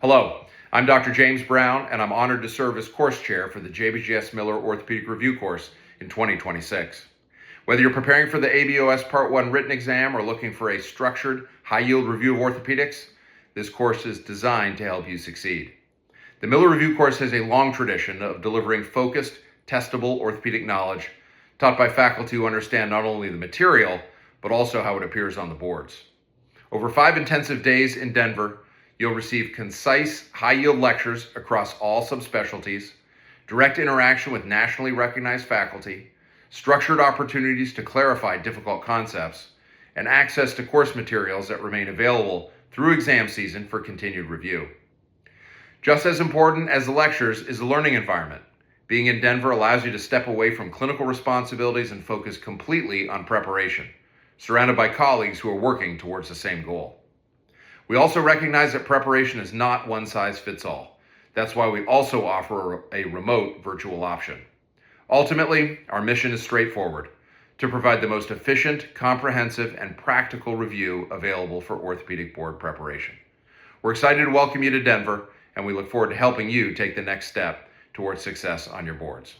Hello, I'm Dr. James Browne, and I'm honored to serve as course chair for the JBGS Miller Orthopedic Review course in 2026. Whether you're preparing for the ABOS Part 1 written exam or looking for a structured, high-yield review of orthopedics, this course is designed to help you succeed. The Miller Review course has a long tradition of delivering focused, testable orthopedic knowledge taught by faculty who understand not only the material, but also how it appears on the boards. Over 5 intensive days in Denver, you'll receive concise, high-yield lectures across all subspecialties, direct interaction with nationally recognized faculty, structured opportunities to clarify difficult concepts, and access to course materials that remain available through exam season for continued review. Just as important as the lectures is the learning environment. Being in Denver allows you to step away from clinical responsibilities and focus completely on preparation, surrounded by colleagues who are working towards the same goal. We also recognize that preparation is not one size fits all. That's why we also offer a remote virtual option. Ultimately, our mission is straightforward: to provide the most efficient, comprehensive, and practical review available for orthopedic board preparation. We're excited to welcome you to Denver, and we look forward to helping you take the next step towards success on your boards.